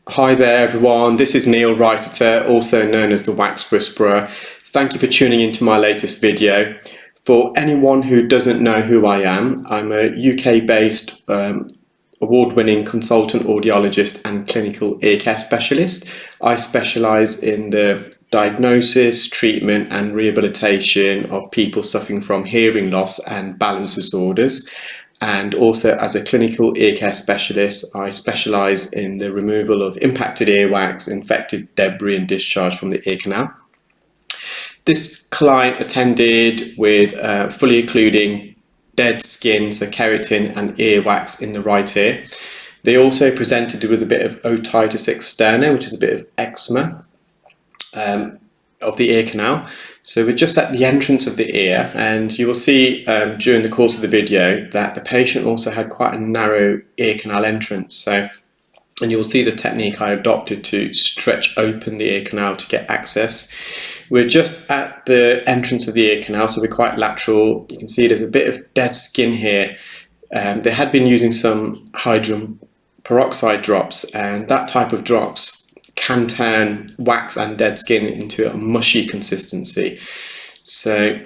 Hi there everyone, this is Neil Wrighteter, also known as the Wax Whisperer. Thank you for tuning into my latest video. For anyone who doesn't know who I am, I'm a UK-based award-winning consultant audiologist and clinical ear care specialist. I specialise in the diagnosis, treatment and rehabilitation of people suffering from hearing loss and balance disorders. And also as a clinical ear care specialist, I specialise in the removal of impacted earwax, infected debris and discharge from the ear canal. This client attended with fully occluding dead skin, so keratin and earwax in the right ear. They also presented with a bit of otitis externa, which is a bit of eczema of the ear canal. So we're just at the entrance of the ear, and you will see during the course of the video that the patient also had quite a narrow ear canal entrance. And you'll see the technique I adopted to stretch open the ear canal to get access. We're just at the entrance of the ear canal, so we're quite lateral. You can see there's a bit of dead skin here. They had been using some hydrogen peroxide drops, and that type of drops can turn wax and dead skin into a mushy consistency. So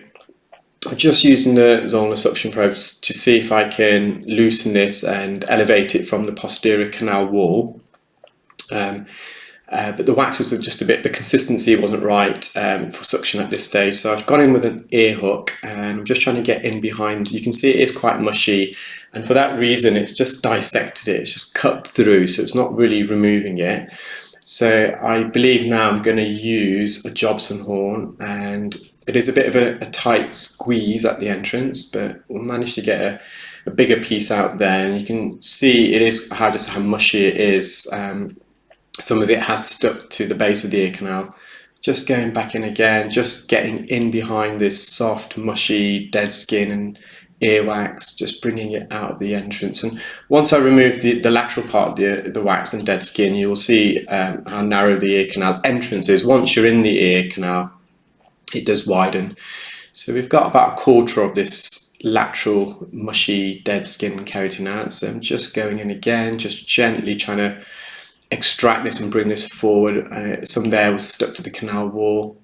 I'm just using the Zollner suction probe to see if I can loosen this and elevate it from the posterior canal wall. But the wax was just a bit, the consistency wasn't right for suction at this stage. So I've gone in with an ear hook and I'm just trying to get in behind. You can see it is quite mushy, and for that reason it's just dissected it, it's just cut through, so it's not really removing it. So I believe now I'm going to use a Jobson horn, and it is a bit of a tight squeeze at the entrance, but we'll manage to get a bigger piece out there, and you can see it is just how mushy it is. Some of it has stuck to the base of the ear canal. Just going back in again, just getting in behind this soft, mushy, dead skin and earwax, just bringing it out of the entrance. And once I remove the lateral part of the wax and dead skin, you'll see how narrow the ear canal entrance is. Once you're in the ear canal, it does widen. So we've got about a quarter of this lateral, mushy, dead skin and keratin out. So I'm just going in again, just gently trying to extract this and bring this forward. Some there was stuck to the canal wall.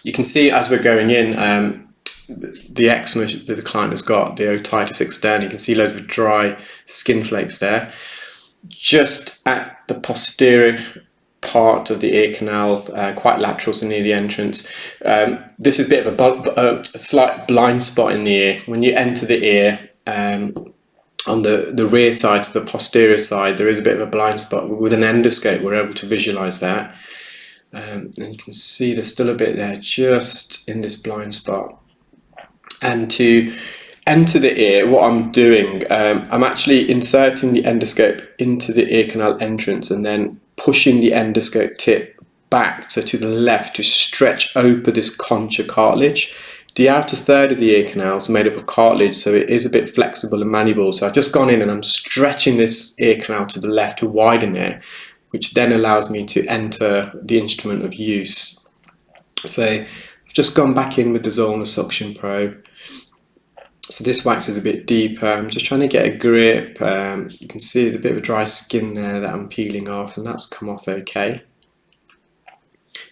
You can see as we're going in, the eczema that the client has got, the otitis externa, you can see loads of dry skin flakes there. Just at the posterior part of the ear canal, quite lateral, so near the entrance. This is a bit of a slight blind spot in the ear. When you enter the ear, on the rear side to the posterior side, there is a bit of a blind spot. With an endoscope, we're able to visualize that. And you can see there's still a bit there, just in this blind spot. And to enter the ear, what I'm doing, I'm actually inserting the endoscope into the ear canal entrance and then pushing the endoscope tip back, so to the left, to stretch open this concha cartilage. The outer third of the ear canal is made up of cartilage, so it is a bit flexible and malleable. So I've just gone in and I'm stretching this ear canal to the left to widen it, which then allows me to enter the instrument of use. So I've just gone back in with the Zollner suction probe. So this wax is a bit deeper. I'm just trying to get a grip. You can see there's a bit of a dry skin there that I'm peeling off, and that's come off okay.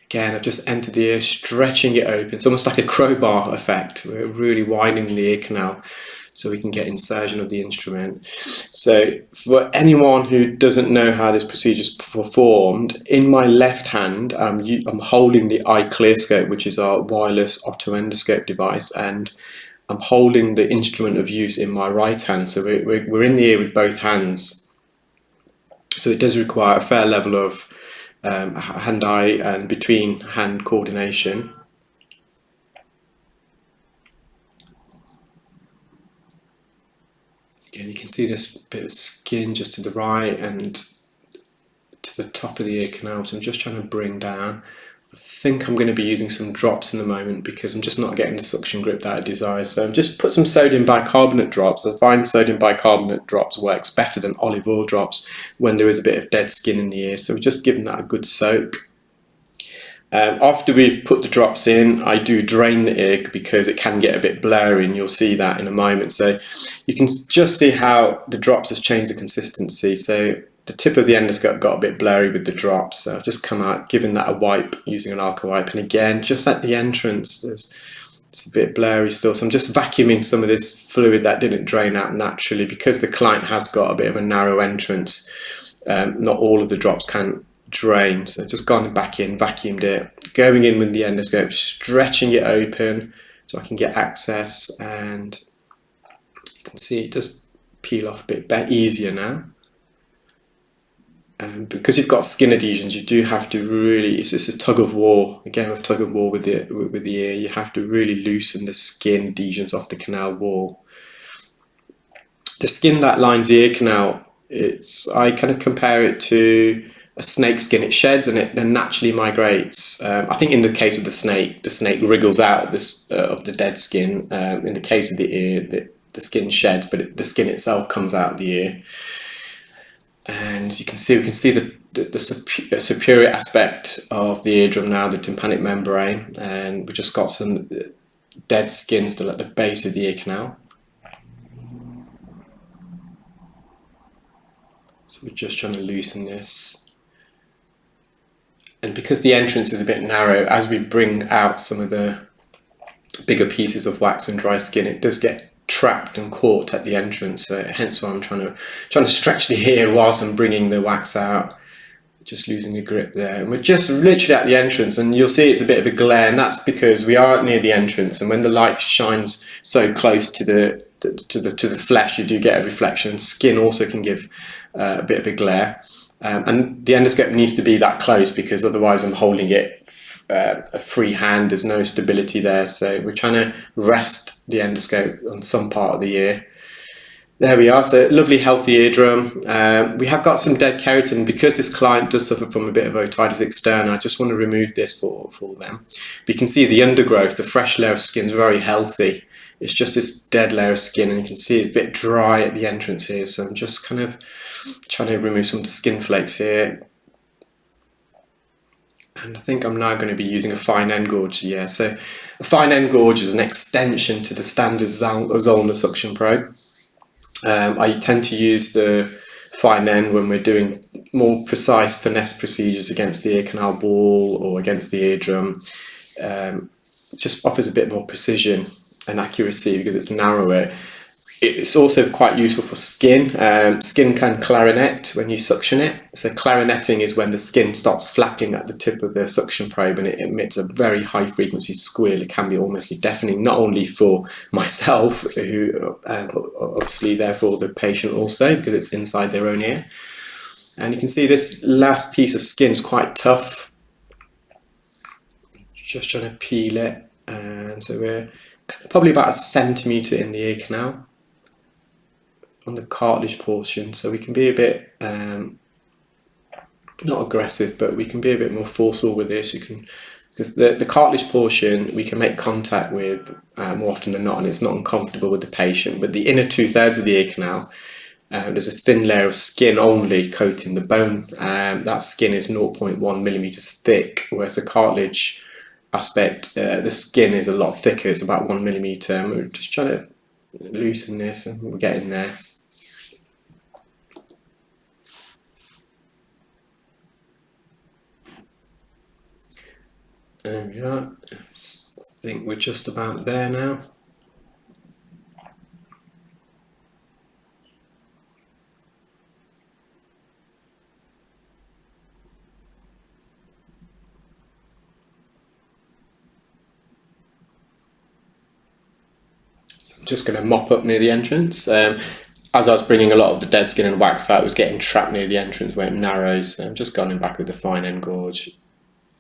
Again, I've just entered the ear, stretching it open. It's almost like a crowbar effect. We're really widening the ear canal so we can get insertion of the instrument. So for anyone who doesn't know how this procedure is performed, in my left hand, I'm holding the iClearScope, which is our wireless ottoendoscope device, and I'm holding the instrument of use in my right hand. So we're in the ear with both hands. So it does require a fair level of hand-eye and between-hand coordination. Again, you can see this bit of skin just to the right and to the top of the ear canal, so I'm just trying to bring down. I think I'm going to be using some drops in the moment because I'm just not getting the suction grip that I desire. So I've just put some sodium bicarbonate drops. I find sodium bicarbonate drops works better than olive oil drops when there is a bit of dead skin in the ear. So we're just giving that a good soak. After we've put the drops in, I do drain the ear because it can get a bit blurry, and you'll see that in a moment. So you can just see how the drops has changed the consistency. So the tip of the endoscope got a bit blurry with the drops, so I've just come out, giving that a wipe using an Arco wipe, and again, just at the entrance, it's a bit blurry still, so I'm just vacuuming some of this fluid that didn't drain out naturally because the client has got a bit of a narrow entrance. Not all of the drops can drain, so just gone back in, vacuumed it, going in with the endoscope, stretching it open so I can get access, and you can see it does peel off a bit easier now. Because you've got skin adhesions, you do have to really, it's a tug of war, a game of tug of war with the ear. You have to really loosen the skin adhesions off the canal wall. The skin that lines the ear canal, I kind of compare it to a snake skin. It sheds and it then naturally migrates. I think in the case of the snake wriggles out of the dead skin. In the case of the ear, the skin sheds, but the skin itself comes out of the ear. And you can see, we can see the superior aspect of the eardrum now, the tympanic membrane, and we've just got some dead skin still at the base of the ear canal. So we're just trying to loosen this. And because the entrance is a bit narrow, as we bring out some of the bigger pieces of wax and dry skin, it does get trapped and caught at the entrance, so hence why I'm trying to stretch the ear whilst I'm bringing the wax out, just losing a grip there. And we're just literally at the entrance, and you'll see it's a bit of a glare, and that's because we are near the entrance, and when the light shines so close to the flesh, you do get a reflection. Skin also can give a bit of a glare, and the endoscope needs to be that close because otherwise I'm holding it a free hand, there's no stability there, so we're trying to rest the endoscope on some part of the ear. There we are, so lovely healthy eardrum. We have got some dead keratin because this client does suffer from a bit of otitis externa. I just want to remove this for them. But you can see the undergrowth, the fresh layer of skin is very healthy. It's just this dead layer of skin, and you can see it's a bit dry at the entrance here, so I'm just kind of trying to remove some of the skin flakes here. And I think I'm now going to be using a fine end gauge. Yeah, so a fine end gauge is an extension to the standard Zollner suction probe. I tend to use the fine end when we're doing more precise finesse procedures against the ear canal ball or against the eardrum. Just offers a bit more precision and accuracy because it's narrower. It's also quite useful for skin. Skin can clarinet when you suction it. So clarinetting is when the skin starts flapping at the tip of the suction probe and it emits a very high frequency squeal. It can be almost deafening, not only for myself, who obviously therefore the patient also, because it's inside their own ear. And you can see this last piece of skin is quite tough. Just trying to peel it. And so we're probably about a centimetre in the ear canal on the cartilage portion, so we can be a bit not aggressive, but we can be a bit more forceful with this. Because the cartilage portion we can make contact with more often than not, and it's not uncomfortable with the patient. But the inner 2/3 of the ear canal, there's a thin layer of skin only coating the bone. That skin is 0.1 millimeters thick, whereas the cartilage aspect, the skin is a lot thicker. It's about 1 millimeter. And we're just trying to loosen this, and we're getting there. There we are. I think we're just about there now. So I'm just going to mop up near the entrance. As I was bringing a lot of the dead skin and wax out, it was getting trapped near the entrance where it narrows. So I'm just going back with the fine end gauge.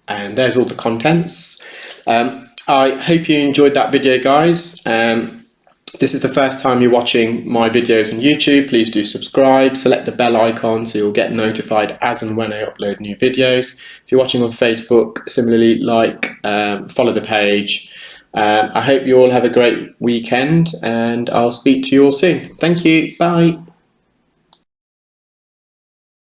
And there's all the contents. I hope you enjoyed that video, guys. If this is the first time you're watching my videos on YouTube, please do subscribe, select the bell icon so you'll get notified as and when I upload new videos. If you're watching on Facebook, similarly, follow the page. I hope you all have a great weekend, and I'll speak to you all soon. Thank you, bye.